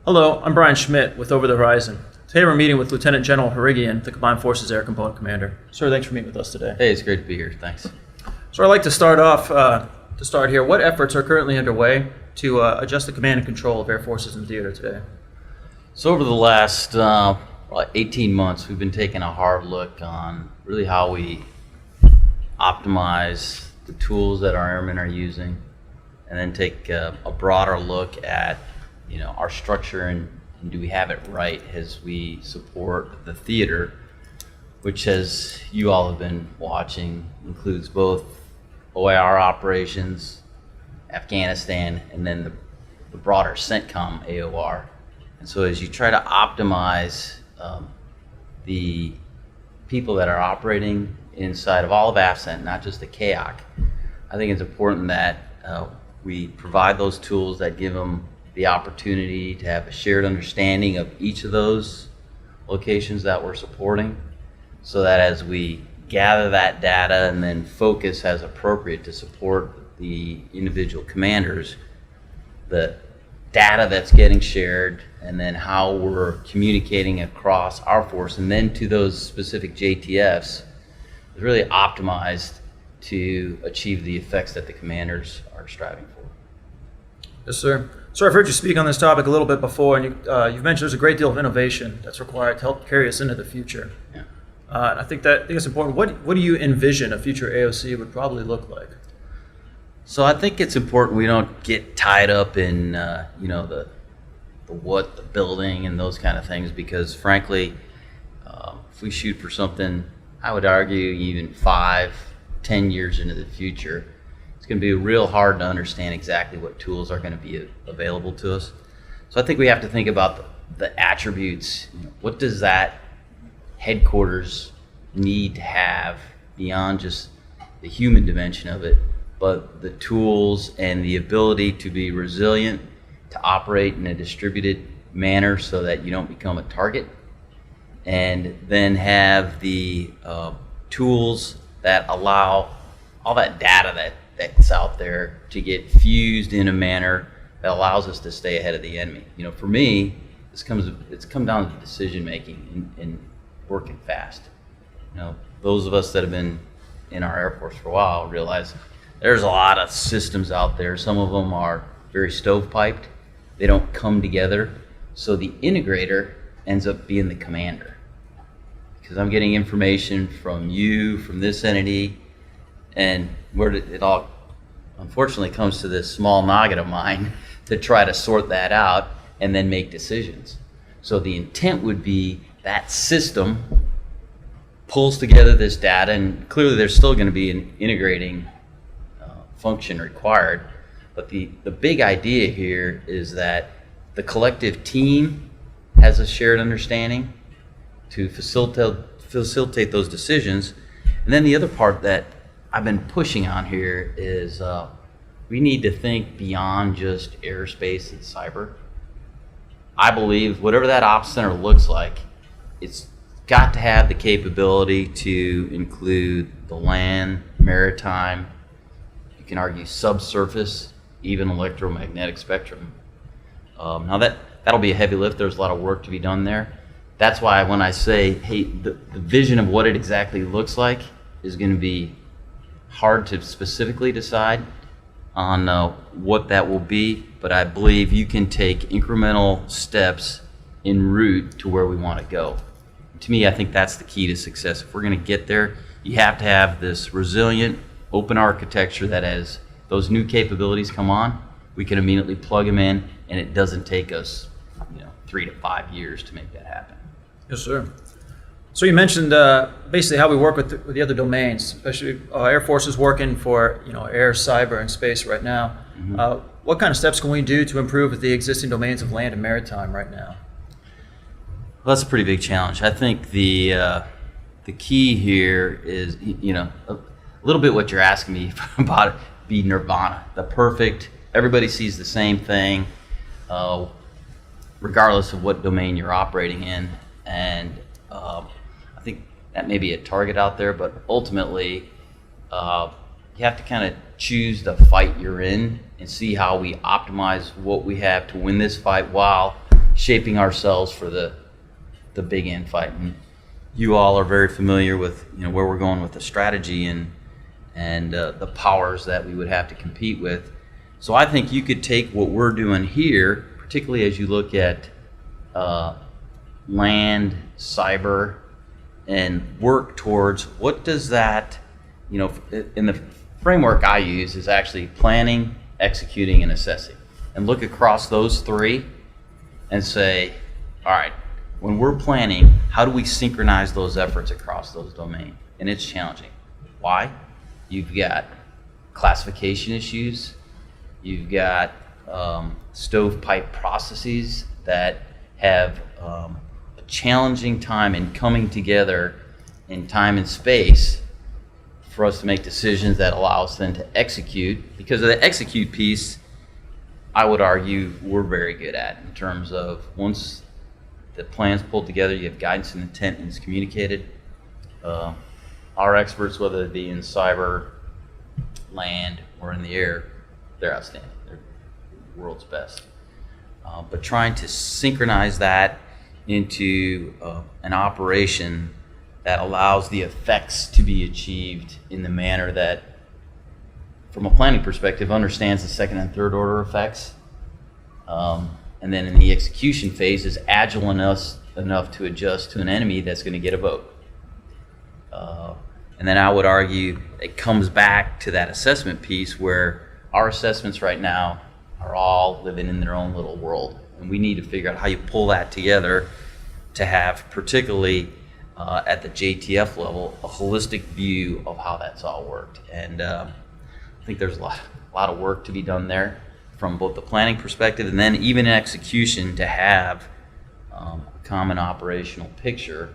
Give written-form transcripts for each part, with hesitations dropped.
Hello, I'm Brian Schmidt with Over the Horizon. Today we're meeting with Lt Gen Harrigian, the Combined Forces Air Component Commander. Sir, thanks for meeting with us today. Hey, it's great to be here. Thanks. So I'd like to start off, here, what efforts are currently underway to adjust the command and control of air forces in theater today? So over the last 18 months, we've been taking a hard look on really how we optimize the tools that our airmen are using, and then take a broader look at our structure and do we have it right as we support the theater, which, as you all have been watching, includes both OIR operations, Afghanistan, and then the broader CENTCOM AOR. And so as you try to optimize the people that are operating inside of all of AFCENT, not just the CAOC, I think it's important that we provide those tools that give them the opportunity to have a shared understanding of each of those locations that we're supporting, so that as we gather that data and then focus as appropriate to support the individual commanders, the data that's getting shared and then how we're communicating across our force and then to those specific JTFs is really optimized to achieve the effects that the commanders are striving for. Yes, sir. Sir, I've heard you speak on this topic a little bit before, and you've mentioned there's a great deal of innovation that's required to help carry us into the future. Yeah. I think it's important. What do you envision a future AOC would probably look like? So I think it's important we don't get tied up in the building and those kind of things, because frankly, if we shoot for something, I would argue even 5-10 years into the future, it's going to be real hard to understand exactly what tools are going to be available to us. So I think we have to think about the attributes. What does that headquarters need to have beyond just the human dimension of it, but the tools and the ability to be resilient, to operate in a distributed manner so that you don't become a target, and then have the tools that allow all that data that's out there to get fused in a manner that allows us to stay ahead of the enemy. For me, it's come down to decision making and working fast. Those of us that have been in our Air Force for a while realize there's a lot of systems out there. Some of them are very stovepiped. They don't come together. So the integrator ends up being the commander, because I'm getting information from you, from this entity, and where it all unfortunately comes to this small noggin of mine to try to sort that out and then make decisions. So the intent would be that system pulls together this data, and clearly there's still going to be an integrating function required. But the big idea here is that the collective team has a shared understanding to facilitate those decisions. And then the other part that I've been pushing on here is we need to think beyond just airspace and cyber. I believe whatever that ops center looks like, it's got to have the capability to include the land, maritime, you can argue subsurface, even electromagnetic spectrum. Now that'll be a heavy lift. There's a lot of work to be done there. That's why when I say, hey, the vision of what it exactly looks like is going to be hard to specifically decide on what that will be, but I believe you can take incremental steps en route to where we want to go. To me, I think that's the key to success. If we're going to get there, you have to have this resilient, open architecture that as those new capabilities come on, we can immediately plug them in, and it doesn't take us 3 to 5 years to make that happen. Yes, sir. So you mentioned basically how we work with the other domains, especially Air Force is working for air, cyber, and space right now. Mm-hmm. What kind of steps can we do to improve with the existing domains of land and maritime right now? Well, that's a pretty big challenge. I think the key here is a little bit what you're asking me about. It be nirvana, the perfect. Everybody sees the same thing, regardless of what domain you're operating in, and I think that may be a target out there, but ultimately you have to kind of choose the fight you're in and see how we optimize what we have to win this fight while shaping ourselves for the big end fight. And you all are very familiar with where we're going with the strategy and the powers that we would have to compete with. So I think you could take what we're doing here, particularly as you look at land, cyber, and work towards what does that, in the framework I use is actually planning, executing, and assessing. And look across those three and say, all right, when we're planning, how do we synchronize those efforts across those domains? And it's challenging. Why? You've got classification issues. You've got stovepipe processes that have a challenging time in coming together in time and space for us to make decisions that allow us then to execute. Because of the execute piece, I would argue we're very good at in terms of once the plan's pulled together, you have guidance and intent and it's communicated. Our experts, whether it be in cyber, land, or in the air, they're outstanding. They're the world's best. But trying to synchronize that into an operation that allows the effects to be achieved in the manner that, from a planning perspective, understands the second and third order effects. And then in the execution phase is agile enough to adjust to an enemy that's going to get a vote. And then I would argue it comes back to that assessment piece where our assessments right now are all living in their own little world. And we need to figure out how you pull that together to have, particularly at the JTF level, a holistic view of how that's all worked. And I think there's a lot of work to be done there from both the planning perspective and then even in execution to have a common operational picture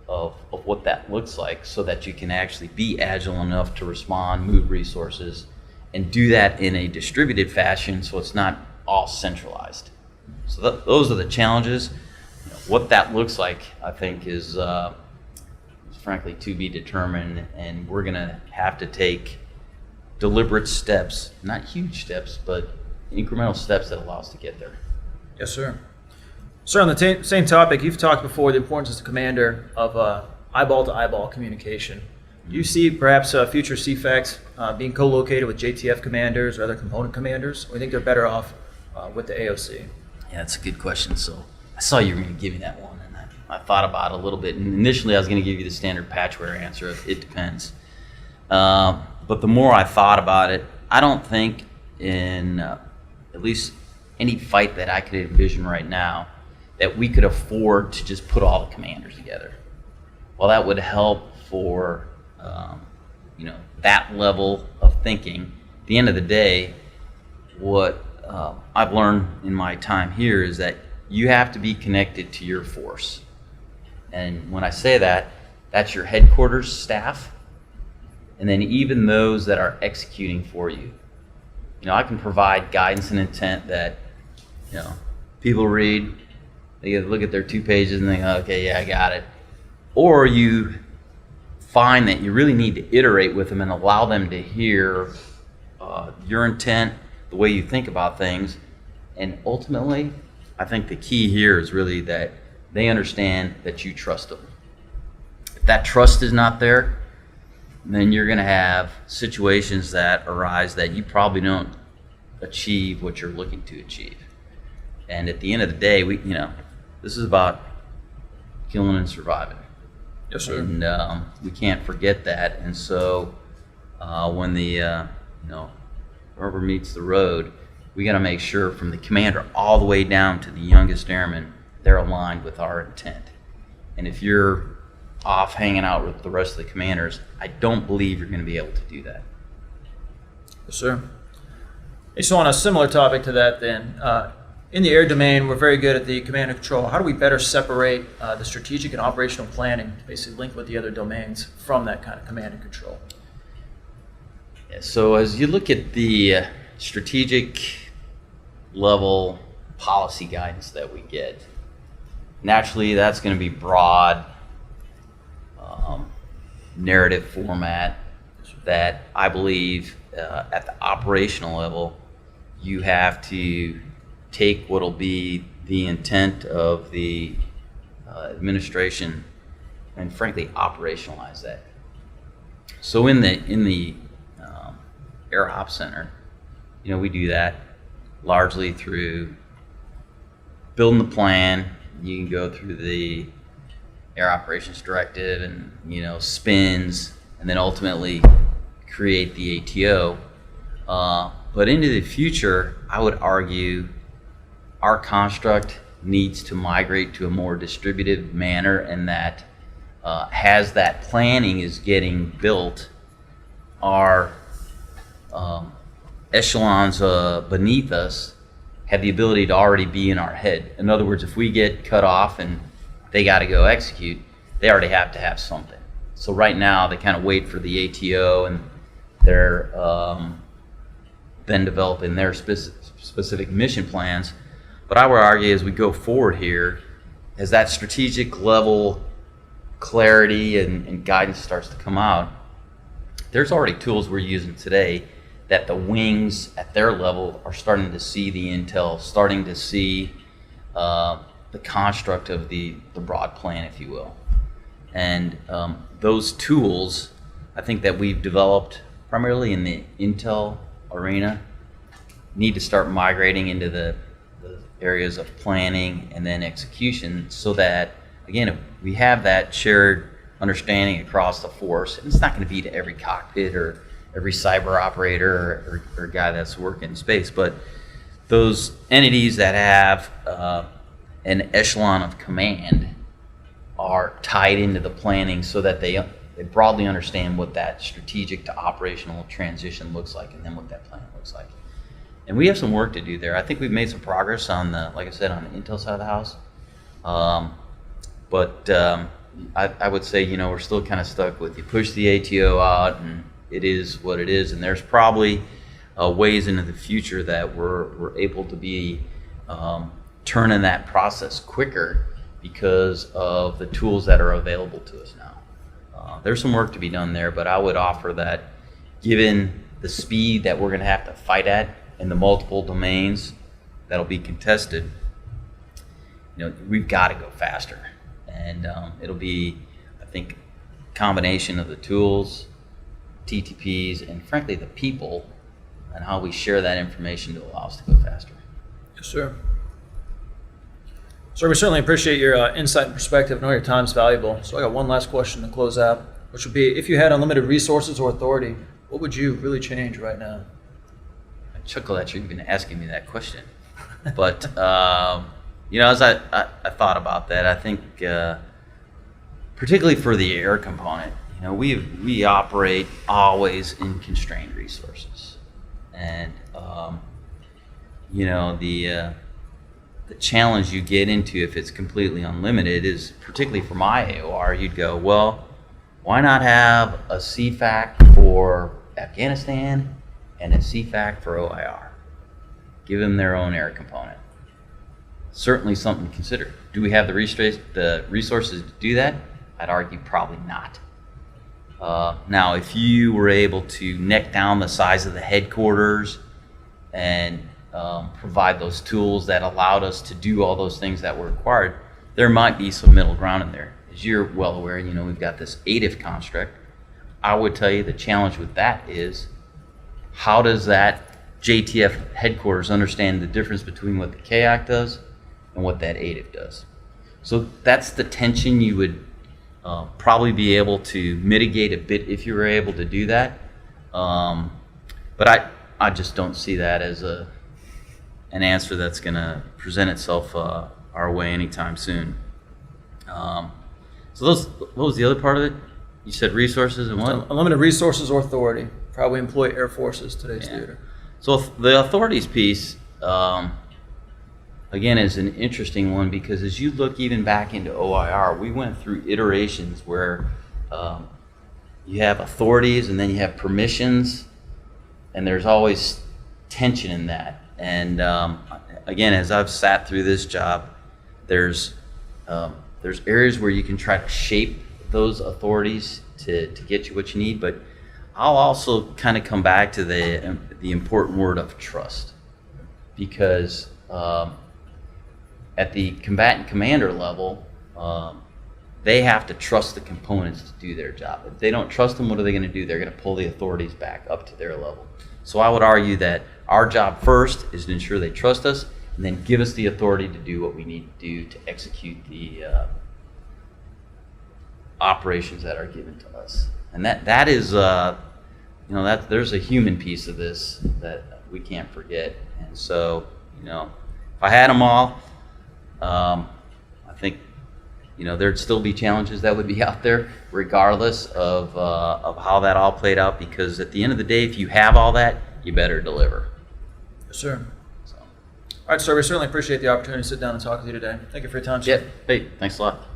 of what that looks like so that you can actually be agile enough to respond, move resources, and do that in a distributed fashion so it's not all centralized. So those are the challenges. What that looks like, I think, is frankly to be determined, and we're going to have to take deliberate steps, not huge steps, but incremental steps that allow us to get there. Yes, sir. Sir, on the same topic, you've talked before the importance as a commander of eyeball-to-eyeball communication. Do you see perhaps future CFACs being co-located with JTF commanders or other component commanders, or do you think they're better off with the AOC? Yeah, that's a good question. So I saw you were going to give me that one, and I thought about it a little bit. And initially, I was going to give you the standard patchware answer of it depends. But the more I thought about it, I don't think in at least any fight that I could envision right now that we could afford to just put all the commanders together. While that would help for that level of thinking, at the end of the day, what I've learned in my time here is that you have to be connected to your force. And when I say that, that's your headquarters staff, and then even those that are executing for you. I can provide guidance and intent that, people read, they look at their 2 pages and think, okay, yeah, I got it. Or you find that you really need to iterate with them and allow them to hear your intent, the way you think about things. And ultimately, I think the key here is really that they understand that you trust them. If that trust is not there, then you're going to have situations that arise that you probably don't achieve what you're looking to achieve. And at the end of the day, this is about killing and surviving. Yes, sir. And we can't forget that. And so when the rubber meets the road, we got to make sure from the commander all the way down to the youngest airman, they're aligned with our intent. And if you're off hanging out with the rest of the commanders, I don't believe you're going to be able to do that. Yes, sir. So on a similar topic to that then, in the air domain, we're very good at the command and control. How do we better separate the strategic and operational planning, basically link with the other domains from that kind of command and control? Yeah, so as you look at the strategic level policy guidance that we get, naturally that's going to be broad narrative format that I believe at the operational level you have to take what'll be the intent of the administration and frankly operationalize that. So in the Air Op Center, we do that largely through building the plan. You can go through the Air Operations Directive and spins, and then ultimately create the ATO. But into the future, I would argue our construct needs to migrate to a more distributed manner, and that as that planning is getting built, our echelons beneath us have the ability to already be in our head. In other words, if we get cut off and they got to go execute, they already have to have something. So right now they kind of wait for the ATO, and they're then developing their specific mission plans. But I would argue as we go forward here, as that strategic level clarity and guidance starts to come out, there's already tools we're using today that the wings at their level are starting to see the intel, starting to see the construct of the broad plan, if you will. And those tools, I think that we've developed primarily in the intel arena, need to start migrating into the areas of planning and then execution, so that, again, if we have that shared understanding across the force, and it's not going to be to every cockpit or every cyber operator or guy that's working in space, but those entities that have an echelon of command are tied into the planning, so that they broadly understand what that strategic to operational transition looks like, and then what that plan looks like. And we have some work to do there. I think we've made some progress on like I said, on the intel side of the house. But I would say, we're still kind of stuck with, you push the ATO out and it is what it is. And there's probably ways into the future that we're able to be turning that process quicker because of the tools that are available to us now. There's some work to be done there, but I would offer that, given the speed that we're going to have to fight at and the multiple domains that'll be contested, we've got to go faster. And it'll be, I think, a combination of the tools, TTPs, and frankly the people, and how we share that information to allow us to go faster. Yes, sir. Sir, we certainly appreciate your insight and perspective. I know your time's valuable. So I got one last question to close out, which would be, if you had unlimited resources or authority, what would you really change right now? I chuckle at you even asking me that question. But, as I thought about that, I think particularly for the air component, we operate always in constrained resources. And, the challenge you get into if it's completely unlimited is, particularly for my AOR, you'd go, well, why not have a CFAC for Afghanistan and a CFAC for OIR? Give them their own air component. Certainly something to consider. Do we have the resources to do that? I'd argue probably not. Now, if you were able to neck down the size of the headquarters and provide those tools that allowed us to do all those things that were required, there might be some middle ground in there. As you're well aware, we've got this ATIF construct. I would tell you the challenge with that is, how does that JTF headquarters understand the difference between what the KAC does and what that ATIF does? So that's the tension you would probably be able to mitigate a bit if you were able to do that. But I just don't see that as an answer that's going to present itself our way anytime soon. So what was the other part of it? You said resources and what? Unlimited resources or authority for how we employ air forces today's theater. So the authorities piece, again, is an interesting one, because as you look even back into OIR, we went through iterations where you have authorities and then you have permissions, and there's always tension in that. And again, as I've sat through this job, there's areas where you can try to shape those authorities to get you what you need, but I'll also kind of come back to the important word of trust, because at the combatant commander level, they have to trust the components to do their job. If they don't trust them, what are they going to do? They're going to pull the authorities back up to their level. So I would argue that our job first is to ensure they trust us, and then give us the authority to do what we need to do to execute the operations that are given to us. And that is, that there's a human piece of this that we can't forget. And so, if I had them all, I think, there'd still be challenges that would be out there, regardless of how that all played out. Because at the end of the day, if you have all that, you better deliver. Yes, sir. So, All right, sir. We certainly appreciate the opportunity to sit down and talk with you today. Thank you for your time, sir. yeah. Hey, thanks a lot.